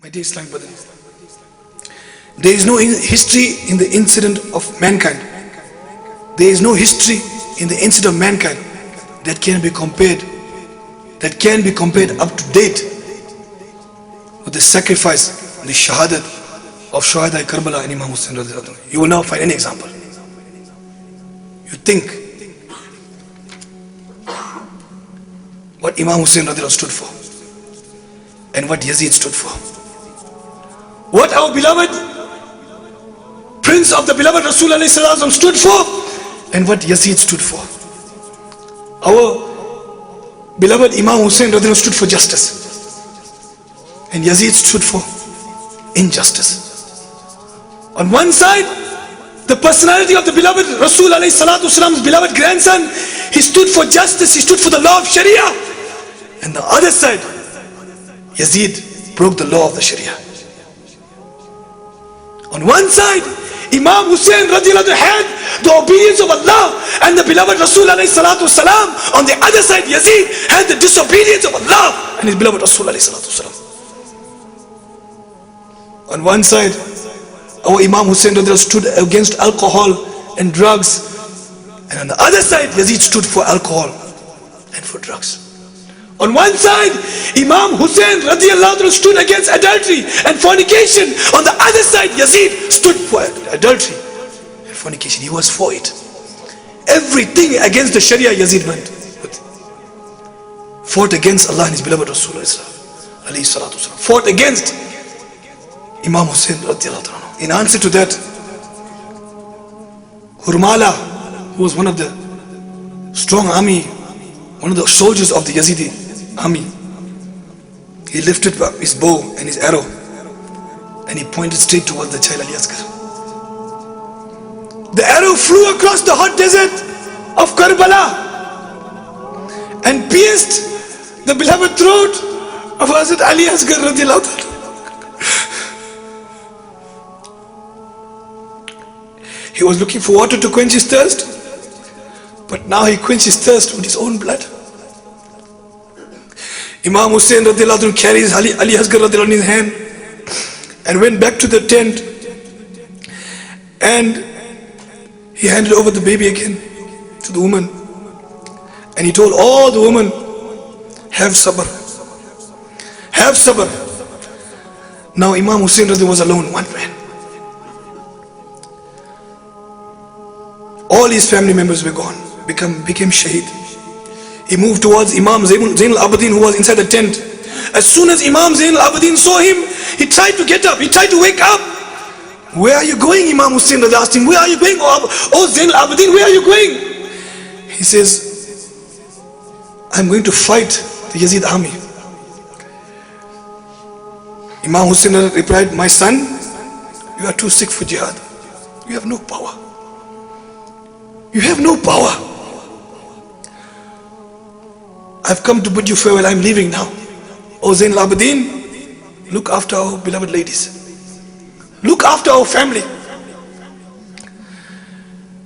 My dear Islamic brothers, there is no history in the incident of mankind. There is no history in the incident of mankind that can be compared up to date with the sacrifice, the shahadat of Shuhada Karbala and Imam Hussain. You will not find any example. You think what Imam Hussain stood for and what Yazid stood for. What our beloved Prince of the beloved Rasulullah stood for and what Yazid stood for. Our beloved Imam Hussain stood for justice and Yazid stood for injustice. On one side, the personality of the beloved Rasulullah's beloved grandson, he stood for justice, he stood for the law of Sharia. And the other side, Yazid broke the law of the Sharia. On one side, Imam Hussain had the obedience of Allah and the beloved Rasulullah. On the other side, Yazid had the disobedience of Allah and his beloved Rasulullah. On one side, our Imam Hussain stood against alcohol and drugs, and on the other side, Yazid stood for alcohol and for drugs. On one side, Imam Hussain stood against adultery and fornication. On the other side, Yazid stood for adultery and fornication. He was for it. Everything against the Sharia, Yazid went with. Fought against Allah and his beloved Rasulullah. Fought against Imam Hussain. In answer to that, Hurmala, who was one of the strong army, one of the soldiers of the Yazidi army, he lifted up his bow and his arrow and he pointed straight towards the child Ali Asghar. The arrow flew across the hot desert of Karbala and pierced the beloved throat of Hazrat Ali Asghar radiallahu ta'ala. He was looking for water to quench his thirst, but now he quenched his thirst with his own blood. Imam Hussain carries Ali Asghar in his hand and went back to the tent, and he handed over the baby again to the woman, and he told all the women, have sabr, have sabr. Now Imam Hussain was alone, one man. All his family members were gone, became shaheed. He moved towards Imam Zain al-Abidin, who was inside the tent. As soon as Imam Zain al-Abidin saw him, he tried to get up, he tried to wake up. Where are you going? Imam Hussain asked him, where are you going? Oh Zain al-Abidin, where are you going? He says, I'm going to fight the Yazid army. Imam Hussain replied, my son, you are too sick for jihad. You have no power. You have no power. I've come to bid you farewell. I'm leaving now. O Zain al-Abidin, look after our beloved ladies. Look after our family.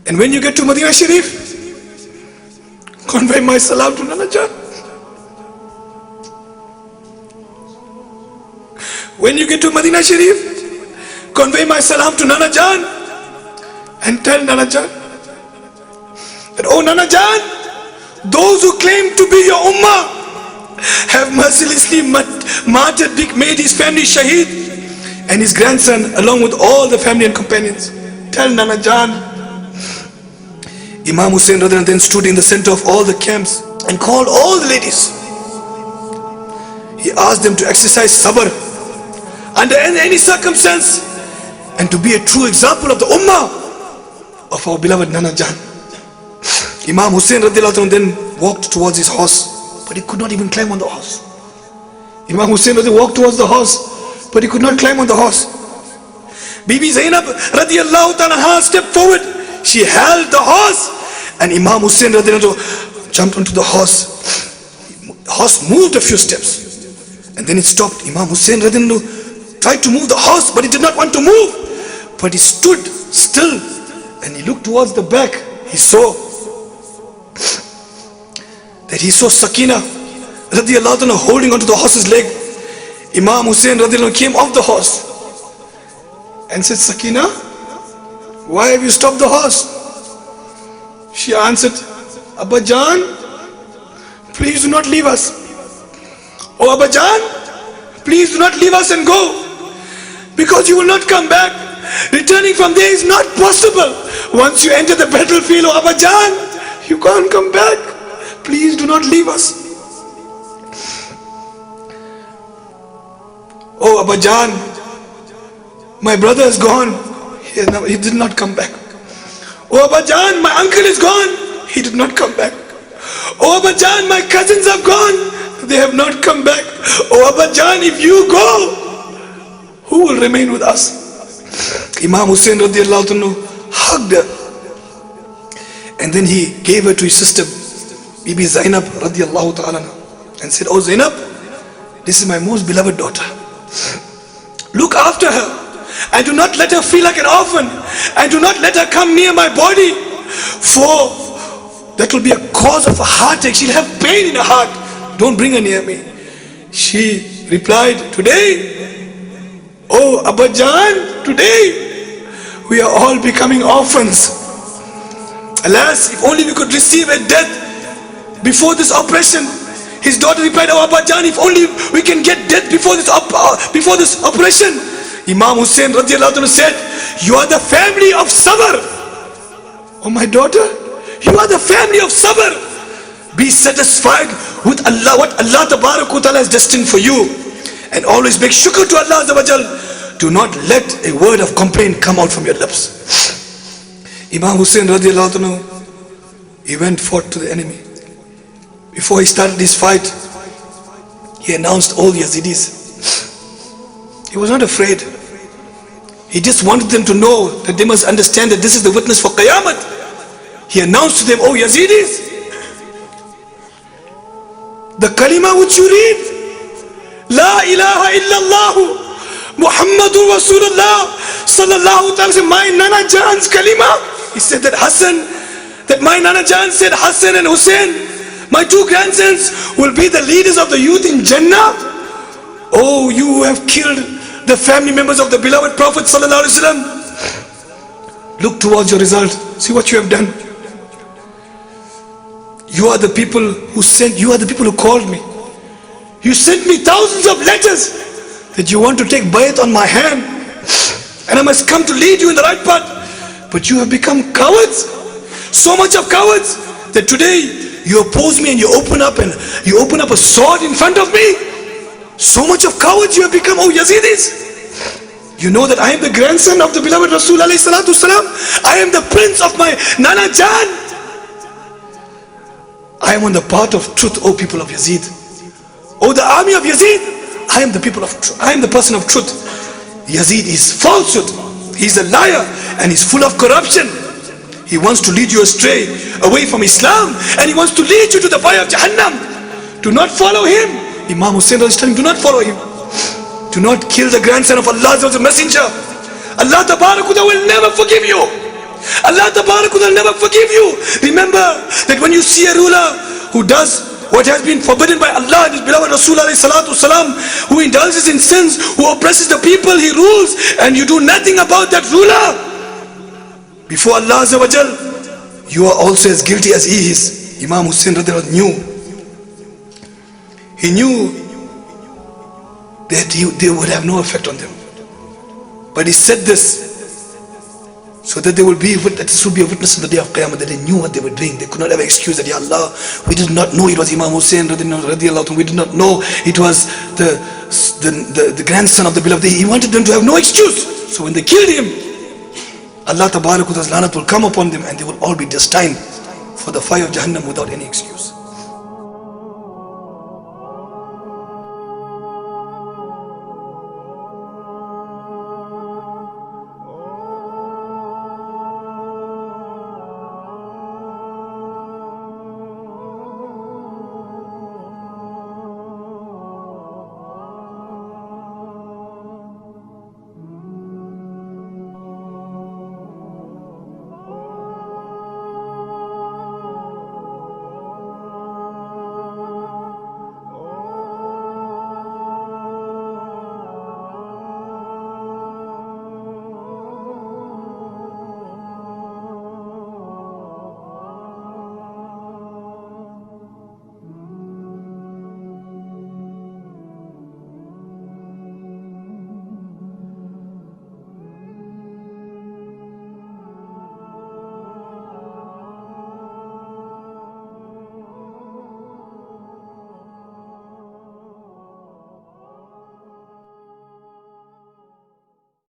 And when you get to Medina Sharif, convey my salam to Nana Jan. When you get to Medina Sharif, convey my salam to Nana Jan and tell Nana Jan that, oh Nana Jan, those who claim to be your ummah have mercilessly martyred, made his family shaheed and his grandson along with all the family and companions. Tell Nana Jan. Imam Hussain then stood in the center of all the camps and called all the ladies. He asked them to exercise sabr under any circumstance and to be a true example of the ummah of our beloved Nana Jan. Imam Hussain then walked towards his horse, but he could not even climb on the horse. Imam Hussain walked towards the horse, but he could not climb on the horse. Bibi Zainab radiallahu ta'ala stepped forward. She held the horse, and Imam Hussain jumped onto the horse. The horse moved a few steps, and then it stopped. Imam Hussain tried to move the horse, but he did not want to move. But he stood still, and he looked towards the back. He saw Sakina radiallahu anha holding onto the horse's leg. Imam Hussain radiallahu anhu came off the horse and said, Sakina, why have you stopped the horse? She answered, Abba Jan, please do not leave us. Oh Abba Jan, please do not leave us and go, because you will not come back. Returning from there is not possible. Once you enter the battlefield, oh Abba Jan, you can't come back. Please do not leave us. Oh Abba Jan, my brother is gone. He did not come back. Oh Abba Jan, my uncle is gone. He did not come back. Oh Abba Jan, my cousins have gone. They have not come back. Oh Abba Jan, if you go, who will remain with us? Imam Hussain radiallahu anhu hugged her, and then he gave her to his sister Bibi Zainab radiallahu ta'ala and said, oh Zainab, this is my most beloved daughter. Look after her and do not let her feel like an orphan, and do not let her come near my body, for that will be a cause of a heartache. She'll have pain in her heart. Don't bring her near me. She replied, today, oh Abba Jan, today we are all becoming orphans. Alas, if only we could receive a death before this oppression. His daughter replied, oh Abba Jan, if only we can get death before this oppression. Imam Hussain radiallahu anhu said, you are the family of Sabr. Oh my daughter, you are the family of Sabr. Be satisfied with Allah, what Allah Ta'ala has destined for you, and always make shukr to Allah Azza wa Jal. Do not let a word of complaint come out from your lips. Imam Hussain radiallahu anhu, he went forth to the enemy. Before he started his fight, he announced all Yazidis. He was not afraid. He just wanted them to know that they must understand that this is the witness for Qiyamah. He announced to them, oh Yazidis, the kalima which you read, La ilaha illallah Muhammadur Rasulullah sallallahu ta'ala, my Nana Jan's kalima. He said that my Nana Jan said Hassan and Hussein, my two grandsons, will be the leaders of the youth in Jannah. Oh, you have killed the family members of the beloved Prophet sallallahu alaihi wasallam. Look towards your result. See what you have done. You are the people who sent, you are the people who called me. You sent me thousands of letters that you want to take bayat on my hand, and I must come to lead you in the right path. But you have become cowards. So much of cowards that today you oppose me and you open up a sword in front of me. So much of cowards you have become, oh Yazidis. You know that I am the grandson of the beloved Rasul alayhi salatu salam. I am the prince of my Nana Jan. I am on the path of truth, O people of Yazid. O the army of Yazid, I am the people of truth. I am the person of truth. Yazid is falsehood. He's a liar and he's full of corruption. He wants to lead you astray, away from Islam, and he wants to lead you to the fire of Jahannam. Do not follow him. Imam Hussain is telling, do not follow him. Do not kill the grandson of Allah, the messenger. Allah Ta'ala will never forgive you. Allah Ta'ala will never forgive you. Remember that when you see a ruler who does what has been forbidden by Allah and his beloved Rasul alayhi salatu salam, who indulges in sins, who oppresses the people he rules, and you do nothing about that ruler, before Allah Azza wa Jal, you are also as guilty as he is. Imam Hussain knew. He knew that they would have no effect on them. But he said this so that this would be a witness on the day of Qiyamah, that they knew what they were doing. They could not have excused that, Ya Allah, we did not know it was Imam Hussain radiallahu anhu. We did not know it was the grandson of the beloved. He wanted them to have no excuse. So when they killed him, Allah Ta'ala's lanat will come upon them and they will all be destined for the fire of Jahannam without any excuse.